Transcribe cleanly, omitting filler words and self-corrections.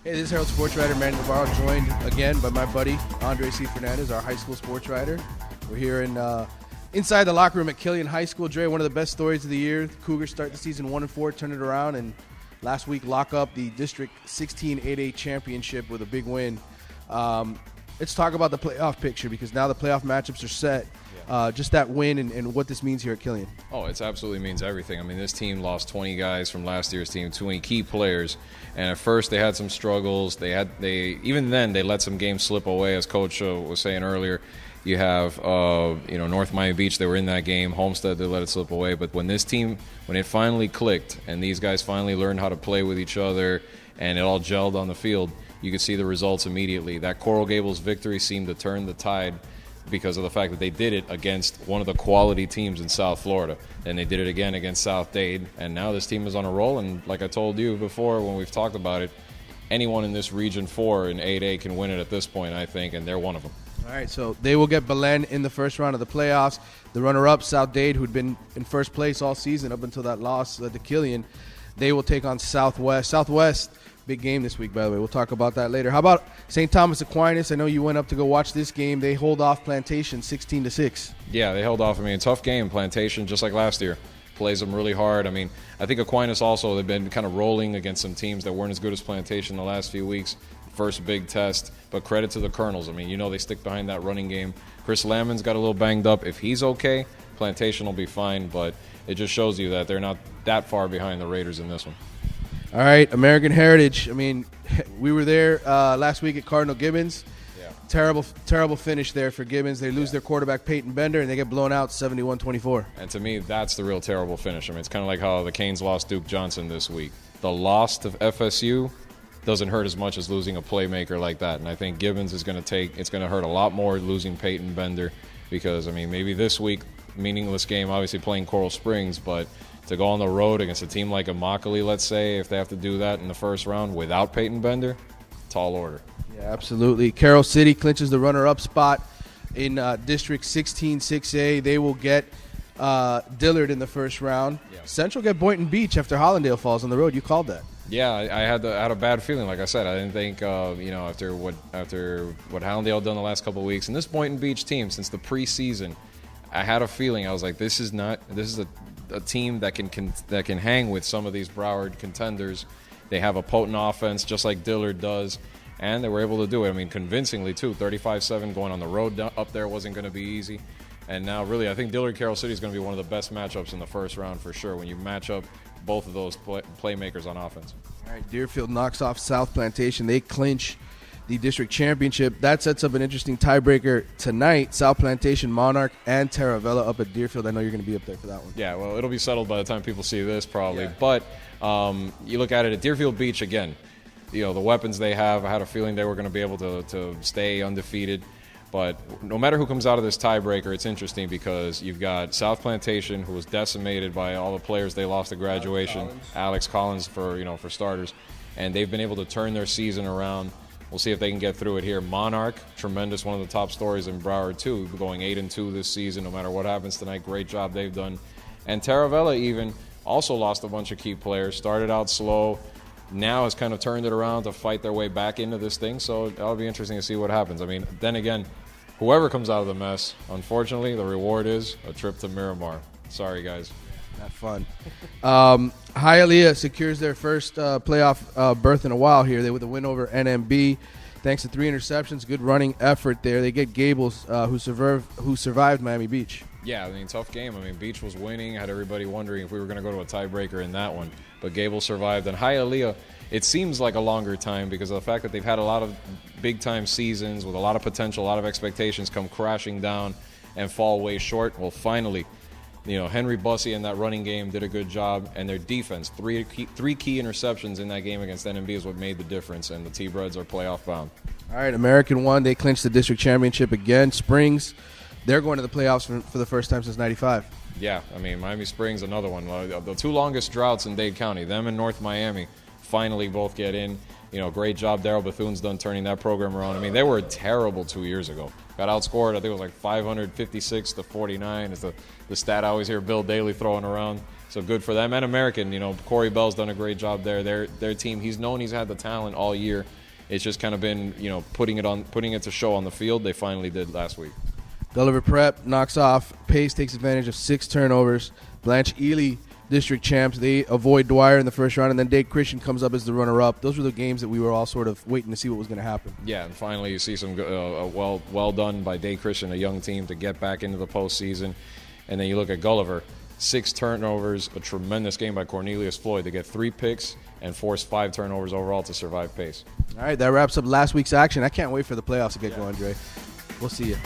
Hey, this is Herald sports writer Manny Navarro, joined again by my buddy Andre C. Fernandez, our high school sports writer. We're here inside the locker room at Killian High School. Dre, one of the best stories of the year. The Cougars start the season 1-4, turn it around, and last week lock up the District 16-8A championship with a big win. Let's talk about the playoff picture because now the playoff matchups are set. Just that win and what this means here at Killian. Oh, it absolutely means everything. I mean, this team lost 20 guys from last year's team, 20 key players, and at first they had some struggles. Even then they let some games slip away, as Coach was saying earlier. You have North Miami Beach, they were in that game. Homestead, they let it slip away. But when it finally clicked and these guys finally learned how to play with each other and it all gelled on the field, you could see the results immediately. That Coral Gables victory seemed to turn the tide because of the fact that they did it against one of the quality teams in South Florida. And they did it again against South Dade. And now this team is on a roll. And like I told you before when we've talked about it, anyone in this Region 4 in 8A can win it at this point, I think, and they're one of them. All right, so they will get Belen in the first round of the playoffs. The runner-up, South Dade, who'd been in first place all season up until that loss to Killian, they will take on Southwest. Southwest, big game this week, by the way. We'll talk about that later. How about St. Thomas Aquinas? I know you went up to go watch this game. They hold off Plantation 16-6. Yeah, they held off. I mean, tough game. Plantation, just like last year, plays them really hard. I mean, I think Aquinas also, they've been kind of rolling against some teams that weren't as good as Plantation the last few weeks. First big test, but credit to the Colonels. I mean, they stick behind that running game. Chris Lamon's got a little banged up. If he's okay, Plantation will be fine, but it just shows you that they're not that far behind the Raiders in this one. All right, American Heritage. I mean, we were there last week at Cardinal Gibbons. Yeah. Terrible finish there for Gibbons. They lose their quarterback, Peyton Bender, and they get blown out 71-24. And to me, that's the real terrible finish. I mean, it's kind of like how the Canes lost Duke Johnson this week. The loss to FSU doesn't hurt as much as losing a playmaker like that. And I think Gibbons it's going to hurt a lot more losing Peyton Bender because, I mean, maybe this week, meaningless game, obviously playing Coral Springs, but to go on the road against a team like Immokalee, let's say, if they have to do that in the first round without Peyton Bender, tall order. Yeah, absolutely. Carroll City clinches the runner-up spot in District 16-6A. They will get Dillard in the first round. Yeah. Central get Boynton Beach after Hollandale falls on the road. You called that. Yeah, I had a bad feeling. Like I said, I didn't think after what Hallandale done the last couple of weeks, and this Boynton Beach team since the preseason, I had a feeling. I was like, this is a team that can hang with some of these Broward contenders. They have a potent offense just like Dillard does, and they were able to do it. I mean, convincingly too. 35-7 going on the road up there wasn't going to be easy. And now, really, I think Dillard-Carroll City is going to be one of the best matchups in the first round for sure when you match up both of those playmakers on offense. All right, Deerfield knocks off South Plantation. They clinch the district championship. That sets up an interesting tiebreaker tonight. South Plantation, Monarch, and Taravella up at Deerfield. I know you're going to be up there for that one. Yeah, well, it'll be settled by the time people see this probably. Yeah. But you look at it at Deerfield Beach again. The weapons they have, I had a feeling they were going to be able to stay undefeated. But no matter who comes out of this tiebreaker, it's interesting because you've got South Plantation, who was decimated by all the players they lost to graduation. Alex Collins for starters. And they've been able to turn their season around. We'll see if they can get through it here. Monarch, tremendous, one of the top stories in Broward, too. Going 8-2 this season, no matter what happens tonight. Great job they've done. And Taravella even also lost a bunch of key players. Started out slow. Now has kind of turned it around to fight their way back into this thing. So that'll be interesting to see what happens. I mean, then again, whoever comes out of the mess, unfortunately, the reward is a trip to Miramar. Sorry, guys. Not fun. Hialeah secures their first playoff berth in a while here. They with a win over NMB. Thanks to 3 interceptions, good running effort there. They get Gables, who survived Miami Beach. Yeah, I mean, tough game. I mean, Beach was winning. Had everybody wondering if we were going to go to a tiebreaker in that one. But Gables survived. And Hialeah, it seems like a longer time because of the fact that they've had a lot of big-time seasons with a lot of potential, a lot of expectations come crashing down and fall way short. Well, finally, Henry Bussey in that running game did a good job, and their defense, three key interceptions in that game against NMB is what made the difference, and the T-Breads are playoff bound. All right, American won. They clinched the district championship again. Springs, they're going to the playoffs for the first time since '95. Yeah, I mean, Miami Springs, another one. The 2 longest droughts in Dade County, them and North Miami, finally both get in. Great job Daryl Bethune's done turning that program around. I mean, they were terrible 2 years ago. Got outscored, I think it was like 556 to 49 is the stat I always hear Bill Daly throwing around. So good for them. And American, Corey Bell's done a great job there. Their team, he's had the talent all year. It's just kind of been, putting it to show on the field. They finally did last week. Gulliver Prep knocks off. Pace takes advantage of 6 turnovers. Blanche Ely, district champs, they avoid Dwyer in the first round, and then Dade Christian comes up as the runner-up. Those were the games that we were all sort of waiting to see what was going to happen. Yeah, and finally you see some well done by Dade Christian, a young team, to get back into the postseason. And then you look at Gulliver, 6 turnovers, a tremendous game by Cornelius Floyd to get 3 picks and force 5 turnovers overall to survive Pace. All right, that wraps up last week's action. I can't wait for the playoffs to get going, Dre. We'll see you.